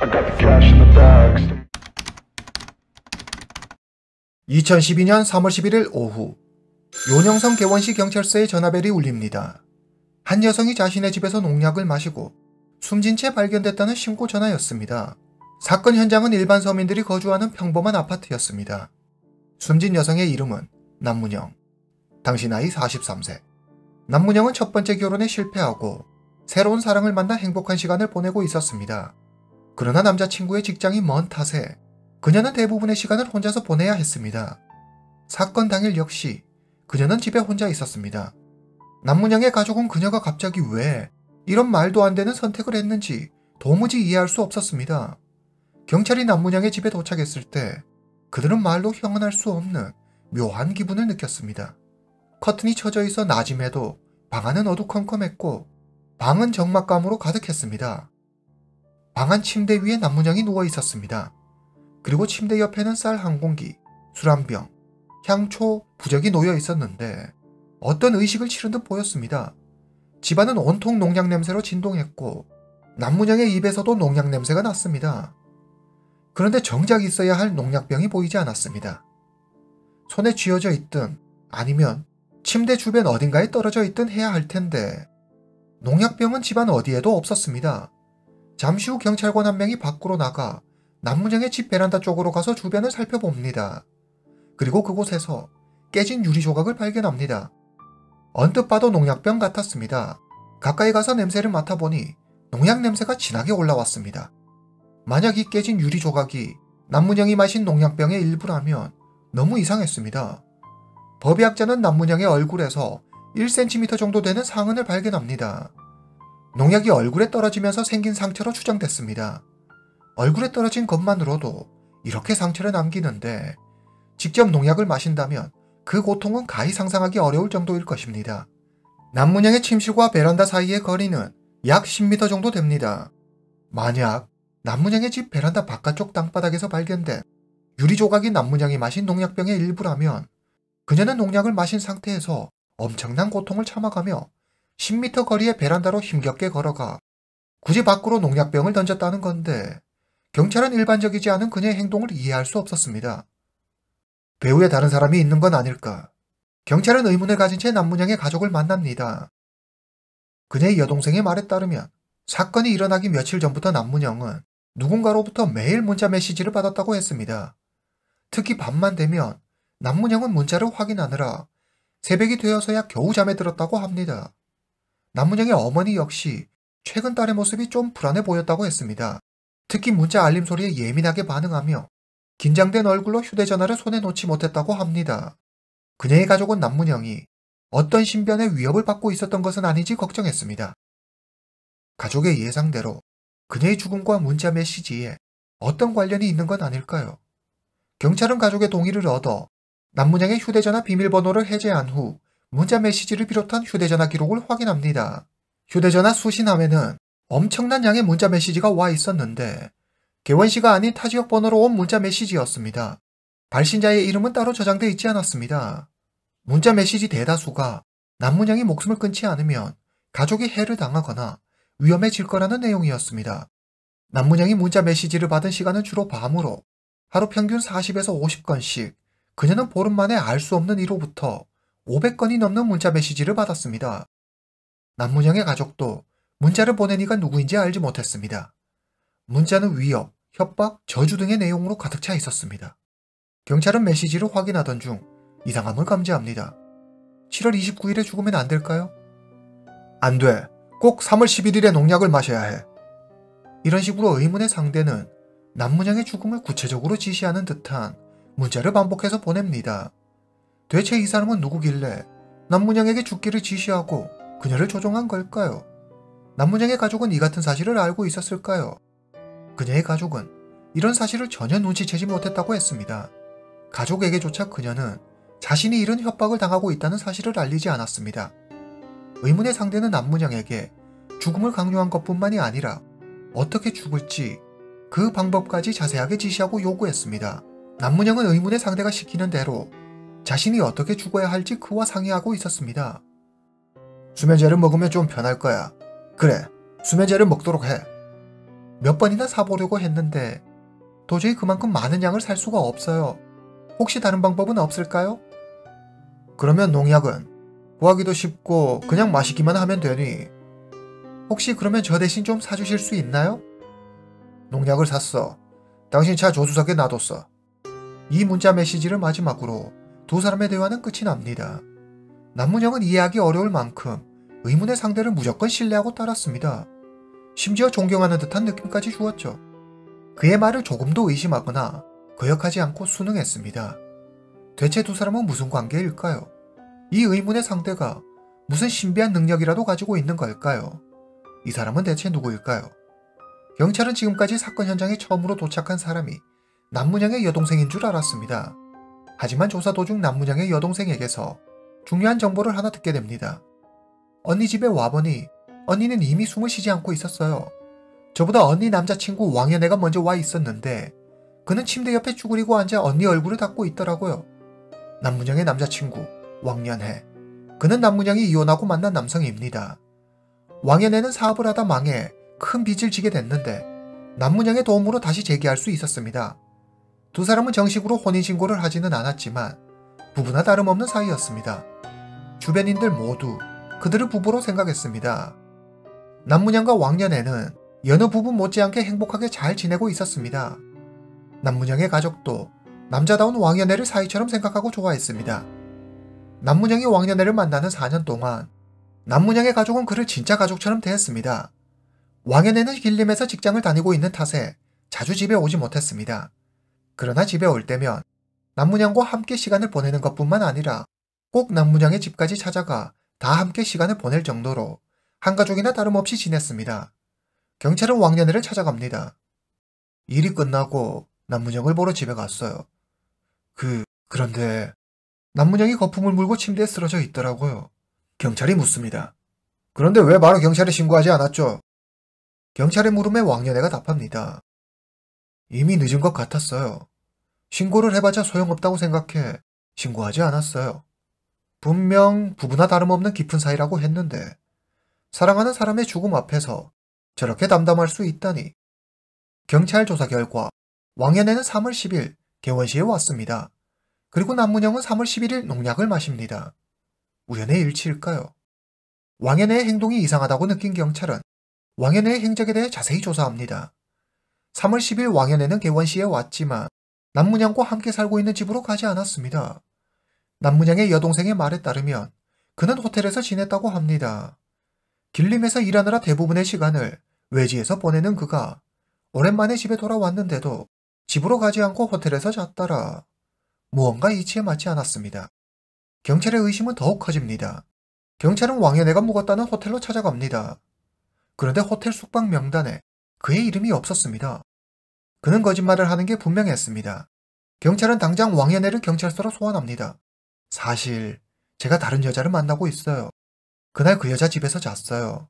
I got the cash in the bags. 2012년 3월 11일 오후 요녕성 개원시 경찰서에 전화벨이 울립니다. 한 여성이 자신의 집에서 농약을 마시고 숨진 채 발견됐다는 신고 전화였습니다. 사건 현장은 일반 서민들이 거주하는 평범한 아파트였습니다. 숨진 여성의 이름은 남문영. 당시 나이 43세. 남문영은 첫 번째 결혼에 실패하고 새로운 사랑을 만나 행복한 시간을 보내고 있었습니다. 그러나 남자친구의 직장이 먼 탓에 그녀는 대부분의 시간을 혼자서 보내야 했습니다. 사건 당일 역시 그녀는 집에 혼자 있었습니다. 남문영의 가족은 그녀가 갑자기 왜 이런 말도 안 되는 선택을 했는지 도무지 이해할 수 없었습니다. 경찰이 남문영의 집에 도착했을 때 그들은 말로 형언할 수 없는 묘한 기분을 느꼈습니다. 커튼이 쳐져 있어 낮임에도 방 안은 어두컴컴했고 방은 적막감으로 가득했습니다. 방 안 침대 위에 남문영이 누워 있었습니다. 그리고 침대 옆에는 쌀 한 공기, 술 한 병, 향초, 부적이 놓여 있었는데 어떤 의식을 치른 듯 보였습니다. 집안은 온통 농약 냄새로 진동했고 남문영의 입에서도 농약 냄새가 났습니다. 그런데 정작 있어야 할 농약병이 보이지 않았습니다. 손에 쥐어져 있든 아니면 침대 주변 어딘가에 떨어져 있든 해야 할 텐데 농약병은 집안 어디에도 없었습니다. 잠시 후 경찰관 한 명이 밖으로 나가 남문영의 집 베란다 쪽으로 가서 주변을 살펴봅니다. 그리고 그곳에서 깨진 유리 조각을 발견합니다. 언뜻 봐도 농약병 같았습니다. 가까이 가서 냄새를 맡아보니 농약 냄새가 진하게 올라왔습니다. 만약 이 깨진 유리 조각이 남문영이 마신 농약병의 일부라면 너무 이상했습니다. 법의학자는 남문영의 얼굴에서 1cm 정도 되는 상흔을 발견합니다. 농약이 얼굴에 떨어지면서 생긴 상처로 추정됐습니다. 얼굴에 떨어진 것만으로도 이렇게 상처를 남기는데 직접 농약을 마신다면 그 고통은 가히 상상하기 어려울 정도일 것입니다. 남문영의 침실과 베란다 사이의 거리는 약 10m 정도 됩니다. 만약 남문영의 집 베란다 바깥쪽 땅바닥에서 발견된 유리 조각이 남문영이 마신 농약병의 일부라면 그녀는 농약을 마신 상태에서 엄청난 고통을 참아가며 10m 거리의 베란다로 힘겹게 걸어가 굳이 밖으로 농약병을 던졌다는 건데 경찰은 일반적이지 않은 그녀의 행동을 이해할 수 없었습니다. 배후에 다른 사람이 있는 건 아닐까? 경찰은 의문을 가진 채 남문영의 가족을 만납니다. 그녀의 여동생의 말에 따르면 사건이 일어나기 며칠 전부터 남문영은 누군가로부터 매일 문자 메시지를 받았다고 했습니다. 특히 밤만 되면 남문영은 문자를 확인하느라 새벽이 되어서야 겨우 잠에 들었다고 합니다. 남문영의 어머니 역시 최근 딸의 모습이 좀 불안해 보였다고 했습니다. 특히 문자 알림 소리에 예민하게 반응하며 긴장된 얼굴로 휴대전화를 손에 놓지 못했다고 합니다. 그녀의 가족은 남문영이 어떤 신변의 위협을 받고 있었던 것은 아닌지 걱정했습니다. 가족의 예상대로 그녀의 죽음과 문자 메시지에 어떤 관련이 있는 건 아닐까요? 경찰은 가족의 동의를 얻어 남문영의 휴대전화 비밀번호를 해제한 후 문자 메시지를 비롯한 휴대전화 기록을 확인합니다. 휴대전화 수신함에는 엄청난 양의 문자 메시지가 와 있었는데 개원시가 아닌 타 지역 번호로 온 문자 메시지였습니다. 발신자의 이름은 따로 저장돼 있지 않았습니다. 문자 메시지 대다수가 남문영이 목숨을 끊지 않으면 가족이 해를 당하거나 위험해질 거라는 내용이었습니다. 남문영이 문자 메시지를 받은 시간은 주로 밤으로 하루 평균 40에서 50건씩 그녀는 보름 만에 알 수 없는 이로부터 500건이 넘는 문자 메시지를 받았습니다. 남문영의 가족도 문자를 보낸 이가 누구인지 알지 못했습니다. 문자는 위협, 협박, 저주 등의 내용으로 가득 차 있었습니다. 경찰은 메시지를 확인하던 중 이상함을 감지합니다. 7월 29일에 죽으면 안 될까요? 안 돼. 꼭 3월 11일에 농약을 마셔야 해. 이런 식으로 의문의 상대는 남문영의 죽음을 구체적으로 지시하는 듯한 문자를 반복해서 보냅니다. 대체 이 사람은 누구길래 남문영에게 죽기를 지시하고 그녀를 조종한 걸까요? 남문영의 가족은 이 같은 사실을 알고 있었을까요? 그녀의 가족은 이런 사실을 전혀 눈치채지 못했다고 했습니다. 가족에게조차 그녀는 자신이 이런 협박을 당하고 있다는 사실을 알리지 않았습니다. 의문의 상대는 남문영에게 죽음을 강요한 것뿐만이 아니라 어떻게 죽을지 그 방법까지 자세하게 지시하고 요구했습니다. 남문영은 의문의 상대가 시키는 대로 자신이 어떻게 죽어야 할지 그와 상의하고 있었습니다. 수면제를 먹으면 좀 편할 거야. 그래, 수면제를 먹도록 해. 몇 번이나 사보려고 했는데 도저히 그만큼 많은 양을 살 수가 없어요. 혹시 다른 방법은 없을까요? 그러면 농약은 구하기도 쉽고 그냥 마시기만 하면 되니 혹시 그러면 저 대신 좀 사주실 수 있나요? 농약을 샀어. 당신 차 조수석에 놔뒀어. 이 문자 메시지를 마지막으로 두 사람의 대화는 끝이 납니다. 남문영은 이해하기 어려울 만큼 의문의 상대를 무조건 신뢰하고 따랐습니다. 심지어 존경하는 듯한 느낌까지 주었죠. 그의 말을 조금도 의심하거나 거역하지 않고 순응했습니다. 대체 두 사람은 무슨 관계일까요? 이 의문의 상대가 무슨 신비한 능력이라도 가지고 있는 걸까요? 이 사람은 대체 누구일까요? 경찰은 지금까지 사건 현장에 처음으로 도착한 사람이 남문영의 여동생인 줄 알았습니다. 하지만 조사 도중 남문영의 여동생에게서 중요한 정보를 하나 듣게 됩니다. 언니 집에 와보니 언니는 이미 숨을 쉬지 않고 있었어요. 저보다 언니 남자친구 왕연애가 먼저 와 있었는데 그는 침대 옆에 쭈그리고 앉아 언니 얼굴을 닦고 있더라고요. 남문영의 남자친구 왕연애. 그는 남문영이 이혼하고 만난 남성입니다. 왕연애는 사업을 하다 망해 큰 빚을 지게 됐는데 남문영의 도움으로 다시 재기할 수 있었습니다. 두 사람은 정식으로 혼인신고를 하지는 않았지만 부부나 다름없는 사이였습니다. 주변인들 모두 그들을 부부로 생각했습니다. 남문영과 왕연애는 여느 부부 못지않게 행복하게 잘 지내고 있었습니다. 남문영의 가족도 남자다운 왕연애를 사이처럼 생각하고 좋아했습니다. 남문영이 왕연애를 만나는 4년 동안 남문영의 가족은 그를 진짜 가족처럼 대했습니다. 왕연애는 길림에서 직장을 다니고 있는 탓에 자주 집에 오지 못했습니다. 그러나 집에 올 때면 남문영과 함께 시간을 보내는 것뿐만 아니라 꼭 남문영의 집까지 찾아가 다 함께 시간을 보낼 정도로 한 가족이나 다름없이 지냈습니다. 경찰은 왕연애를 찾아갑니다. 일이 끝나고 남문영을 보러 집에 갔어요. 그런데 남문영이 거품을 물고 침대에 쓰러져 있더라고요. 경찰이 묻습니다. 그런데 왜 바로 경찰에 신고하지 않았죠? 경찰의 물음에 왕연애가 답합니다. 이미 늦은 것 같았어요. 신고를 해봤자 소용없다고 생각해 신고하지 않았어요. 분명 부부나 다름없는 깊은 사이라고 했는데 사랑하는 사람의 죽음 앞에서 저렇게 담담할 수 있다니. 경찰 조사 결과 왕연애는 3월 10일 개원시에 왔습니다. 그리고 남문영은 3월 11일 농약을 마십니다. 우연의 일치일까요? 왕연애의 행동이 이상하다고 느낀 경찰은 왕연애의 행적에 대해 자세히 조사합니다. 3월 10일 왕연애는 개원시에 왔지만 남문영과 함께 살고 있는 집으로 가지 않았습니다. 남문영의 여동생의 말에 따르면 그는 호텔에서 지냈다고 합니다. 길림에서 일하느라 대부분의 시간을 외지에서 보내는 그가 오랜만에 집에 돌아왔는데도 집으로 가지 않고 호텔에서 잤더라. 무언가 이치에 맞지 않았습니다. 경찰의 의심은 더욱 커집니다. 경찰은 왕연애가 묵었다는 호텔로 찾아갑니다. 그런데 호텔 숙박 명단에 그의 이름이 없었습니다. 그는 거짓말을 하는 게 분명했습니다. 경찰은 당장 왕연애를 경찰서로 소환합니다. 사실 제가 다른 여자를 만나고 있어요. 그날 그 여자 집에서 잤어요.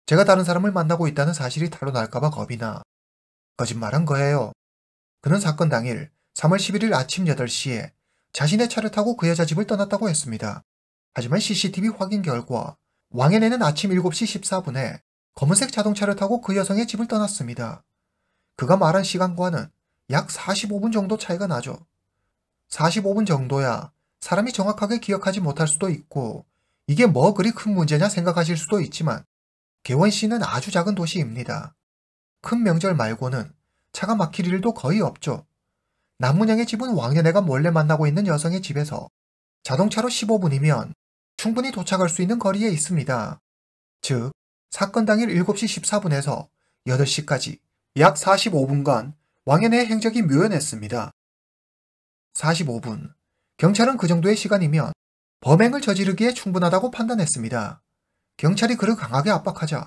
제가 다른 사람을 만나고 있다는 사실이 탄로날까봐 겁이 나 거짓말한 거예요. 그는 사건 당일 3월 11일 아침 8시에 자신의 차를 타고 그 여자 집을 떠났다고 했습니다. 하지만 CCTV 확인 결과 왕연애는 아침 7시 14분에 검은색 자동차를 타고 그 여성의 집을 떠났습니다. 그가 말한 시간과는 약 45분 정도 차이가 나죠. 45분 정도야 사람이 정확하게 기억하지 못할 수도 있고 이게 뭐 그리 큰 문제냐 생각하실 수도 있지만 개원시는 아주 작은 도시입니다. 큰 명절 말고는 차가 막힐 일도 거의 없죠. 남문영의 집은 왕연애가 몰래 만나고 있는 여성의 집에서 자동차로 15분이면 충분히 도착할 수 있는 거리에 있습니다. 즉, 사건 당일 7시 14분에서 8시까지 약 45분간 왕연애의 행적이 묘연했습니다. 45분. 경찰은 그 정도의 시간이면 범행을 저지르기에 충분하다고 판단했습니다. 경찰이 그를 강하게 압박하자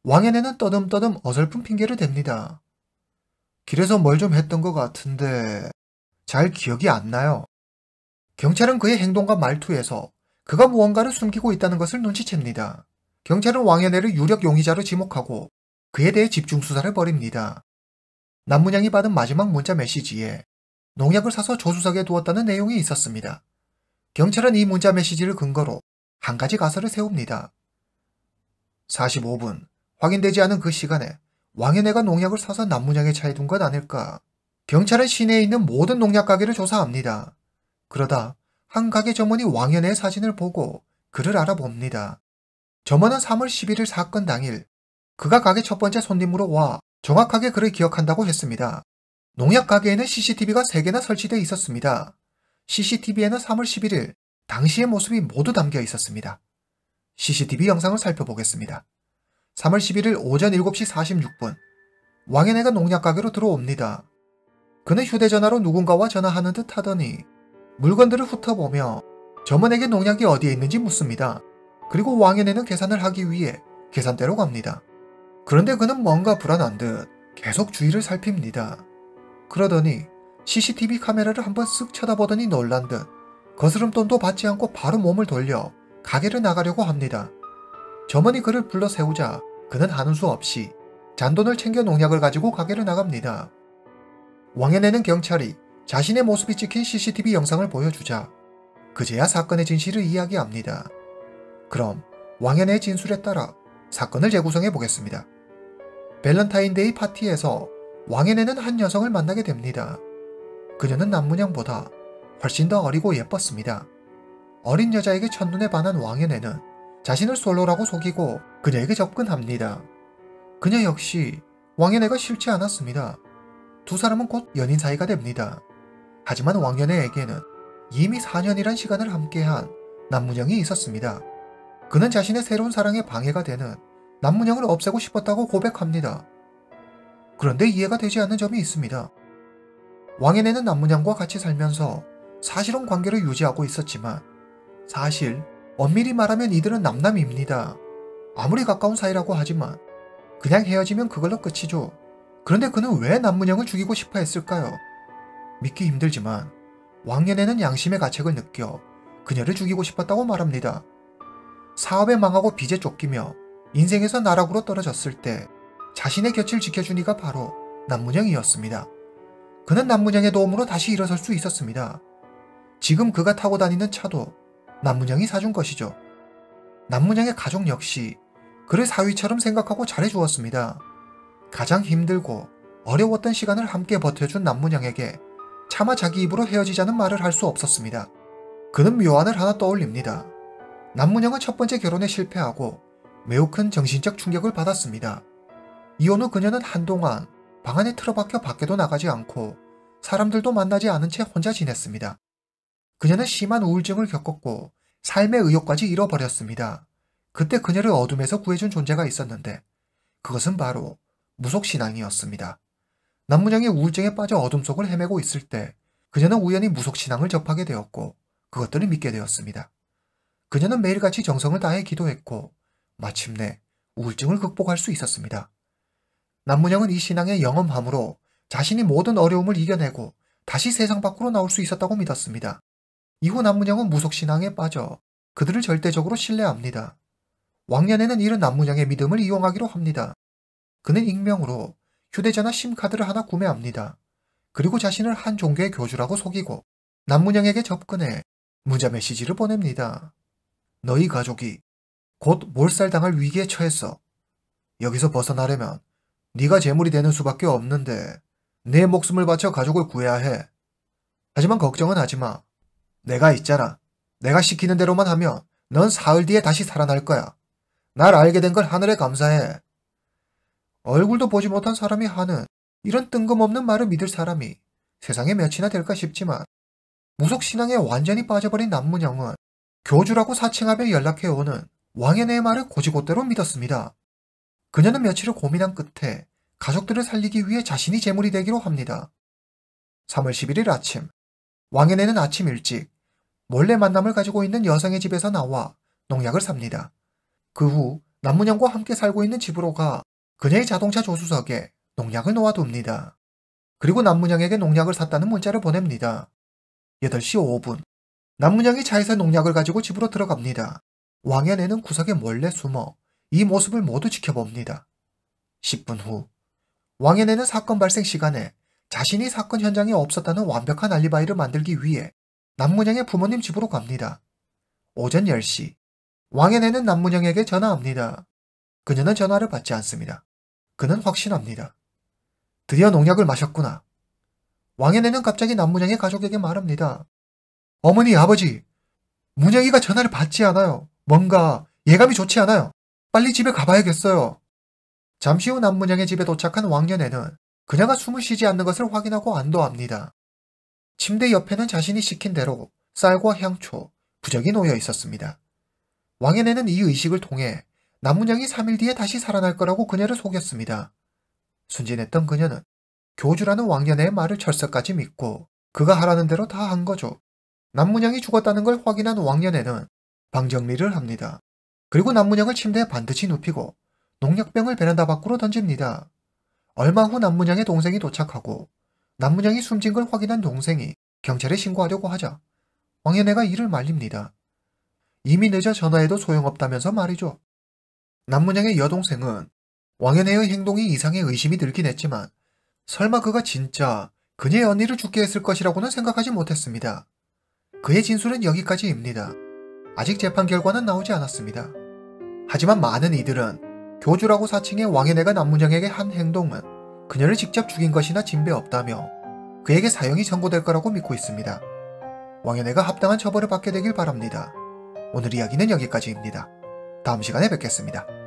왕연애는 떠듬떠듬 어설픈 핑계를 댑니다. 길에서 뭘 좀 했던 것 같은데 잘 기억이 안 나요. 경찰은 그의 행동과 말투에서 그가 무언가를 숨기고 있다는 것을 눈치챕니다. 경찰은 왕연애를 유력 용의자로 지목하고 그에 대해 집중 수사를 벌입니다. 남문영이 받은 마지막 문자 메시지에 농약을 사서 조수석에 두었다는 내용이 있었습니다. 경찰은 이 문자 메시지를 근거로 한 가지 가설을 세웁니다. 45분, 확인되지 않은 그 시간에 왕연애가 농약을 사서 남문양의 차에 둔 것 아닐까. 경찰은 시내에 있는 모든 농약 가게를 조사합니다. 그러다 한 가게 점원이 왕연애의 사진을 보고 그를 알아봅니다. 점원은 3월 11일 사건 당일 그가 가게 첫 번째 손님으로 와 정확하게 그를 기억한다고 했습니다. 농약 가게에는 CCTV가 3개나 설치되어 있었습니다. CCTV에는 3월 11일 당시의 모습이 모두 담겨 있었습니다. CCTV 영상을 살펴보겠습니다. 3월 11일 오전 7시 46분 왕연애가 농약 가게로 들어옵니다. 그는 휴대전화로 누군가와 전화하는 듯 하더니 물건들을 훑어보며 점원에게 농약이 어디에 있는지 묻습니다. 그리고 왕연애는 계산을 하기 위해 계산대로 갑니다. 그런데 그는 뭔가 불안한 듯 계속 주위를 살핍니다. 그러더니 CCTV 카메라를 한번 쓱 쳐다보더니 놀란 듯 거스름돈도 받지 않고 바로 몸을 돌려 가게를 나가려고 합니다. 점원이 그를 불러 세우자 그는 하는 수 없이 잔돈을 챙겨 농약을 가지고 가게를 나갑니다. 왕연애는 경찰이 자신의 모습이 찍힌 CCTV 영상을 보여주자 그제야 사건의 진실을 이야기합니다. 그럼 왕연애의 진술에 따라 사건을 재구성해 보겠습니다. 밸런타인데이 파티에서 왕연애는 한 여성을 만나게 됩니다. 그녀는 남문양보다 훨씬 더 어리고 예뻤습니다. 어린 여자에게 첫눈에 반한 왕연애는 자신을 솔로라고 속이고 그녀에게 접근합니다. 그녀 역시 왕연애가 싫지 않았습니다. 두 사람은 곧 연인 사이가 됩니다. 하지만 왕연애에게는 이미 4년이란 시간을 함께한 남문양이 있었습니다. 그는 자신의 새로운 사랑에 방해가 되는 남문양을 없애고 싶었다고 고백합니다. 그런데 이해가 되지 않는 점이 있습니다. 왕연애는 남문양과 같이 살면서 사실혼 관계를 유지하고 있었지만 사실 엄밀히 말하면 이들은 남남입니다. 아무리 가까운 사이라고 하지만 그냥 헤어지면 그걸로 끝이죠. 그런데 그는 왜 남문양을 죽이고 싶어 했을까요? 믿기 힘들지만 왕연애는 양심의 가책을 느껴 그녀를 죽이고 싶었다고 말합니다. 사업에 망하고 빚에 쫓기며 인생에서 나락으로 떨어졌을 때 자신의 곁을 지켜준 이가 바로 남문양이었습니다. 그는 남문양의 도움으로 다시 일어설 수 있었습니다. 지금 그가 타고 다니는 차도 남문양이 사준 것이죠. 남문양의 가족 역시 그를 사위처럼 생각하고 잘해주었습니다. 가장 힘들고 어려웠던 시간을 함께 버텨준 남문양에게 차마 자기 입으로 헤어지자는 말을 할 수 없었습니다. 그는 묘안을 하나 떠올립니다. 남문양은 첫 번째 결혼에 실패하고 매우 큰 정신적 충격을 받았습니다. 이혼 후 그녀는 한동안 방 안에 틀어박혀 밖에도 나가지 않고 사람들도 만나지 않은 채 혼자 지냈습니다. 그녀는 심한 우울증을 겪었고 삶의 의욕까지 잃어버렸습니다. 그때 그녀를 어둠에서 구해준 존재가 있었는데 그것은 바로 무속신앙이었습니다. 남문양이 우울증에 빠져 어둠 속을 헤매고 있을 때 그녀는 우연히 무속신앙을 접하게 되었고 그것들을 믿게 되었습니다. 그녀는 매일같이 정성을 다해 기도했고 마침내 우울증을 극복할 수 있었습니다. 남문양은 이 신앙의 영험함으로 자신이 모든 어려움을 이겨내고 다시 세상 밖으로 나올 수 있었다고 믿었습니다. 이후 남문양은 무속신앙에 빠져 그들을 절대적으로 신뢰합니다. 왕년에는 이런 남문양의 믿음을 이용하기로 합니다. 그는 익명으로 휴대전화 심카드를 하나 구매합니다. 그리고 자신을 한 종교의 교주라고 속이고 남문양에게 접근해 문자 메시지를 보냅니다. 너희 가족이 곧 몰살당할 위기에 처했어. 여기서 벗어나려면 네가 재물이 되는 수밖에 없는데 내 목숨을 바쳐 가족을 구해야 해. 하지만 걱정은 하지마. 내가 있잖아. 내가 시키는 대로만 하면 넌 사흘 뒤에 다시 살아날 거야. 날 알게 된 걸 하늘에 감사해. 얼굴도 보지 못한 사람이 하는 이런 뜬금없는 말을 믿을 사람이 세상에 몇이나 될까 싶지만 무속신앙에 완전히 빠져버린 남문양은 교주라고 사칭하며 연락해오는 왕연애의 말을 곧이곧대로 믿었습니다. 그녀는 며칠을 고민한 끝에 가족들을 살리기 위해 자신이 제물이 되기로 합니다. 3월 11일 아침, 왕연애는 아침 일찍 몰래 만남을 가지고 있는 여성의 집에서 나와 농약을 삽니다. 그 후 남문양과 함께 살고 있는 집으로 가 그녀의 자동차 조수석에 농약을 놓아둡니다. 그리고 남문양에게 농약을 샀다는 문자를 보냅니다. 8시 5분, 남문양이 차에서 농약을 가지고 집으로 들어갑니다. 왕연애는 구석에 몰래 숨어 이 모습을 모두 지켜봅니다. 10분 후, 왕연애는 사건 발생 시간에 자신이 사건 현장에 없었다는 완벽한 알리바이를 만들기 위해 남문양의 부모님 집으로 갑니다. 오전 10시, 왕연애는 남문양에게 전화합니다. 그녀는 전화를 받지 않습니다. 그는 확신합니다. 드디어 농약을 마셨구나. 왕연애는 갑자기 남문영의 가족에게 말합니다. 어머니, 아버지, 문영이가 전화를 받지 않아요. 뭔가 예감이 좋지 않아요. 빨리 집에 가봐야겠어요. 잠시 후 남문영의 집에 도착한 왕연애는 그녀가 숨을 쉬지 않는 것을 확인하고 안도합니다. 침대 옆에는 자신이 시킨 대로 쌀과 향초, 부적이 놓여 있었습니다. 왕연애는 이 의식을 통해 남문영이 3일 뒤에 다시 살아날 거라고 그녀를 속였습니다. 순진했던 그녀는 교주라는 왕연애의 말을 철석까지 믿고 그가 하라는 대로 다 한 거죠. 남문영이 죽었다는 걸 확인한 왕연애는 방 정리를 합니다. 그리고 남문영을 침대에 반드시 눕히고 농약병을 베란다 밖으로 던집니다. 얼마 후 남문영의 동생이 도착하고 남문영이 숨진 걸 확인한 동생이 경찰에 신고하려고 하자 왕연애가 이를 말립니다. 이미 늦어 전화해도 소용없다면서 말이죠. 남문영의 여동생은 왕연애의 행동이 이상해 의심이 들긴 했지만 설마 그가 진짜 그녀의 언니를 죽게 했을 것이라고는 생각하지 못했습니다. 그의 진술은 여기까지입니다. 아직 재판 결과는 나오지 않았습니다. 하지만 많은 이들은 교주라고 사칭해 왕연애가 남문영에게 한 행동은 그녀를 직접 죽인 것이나 진배 없다며 그에게 사형이 선고될 거라고 믿고 있습니다. 왕연애가 합당한 처벌을 받게 되길 바랍니다. 오늘 이야기는 여기까지입니다. 다음 시간에 뵙겠습니다.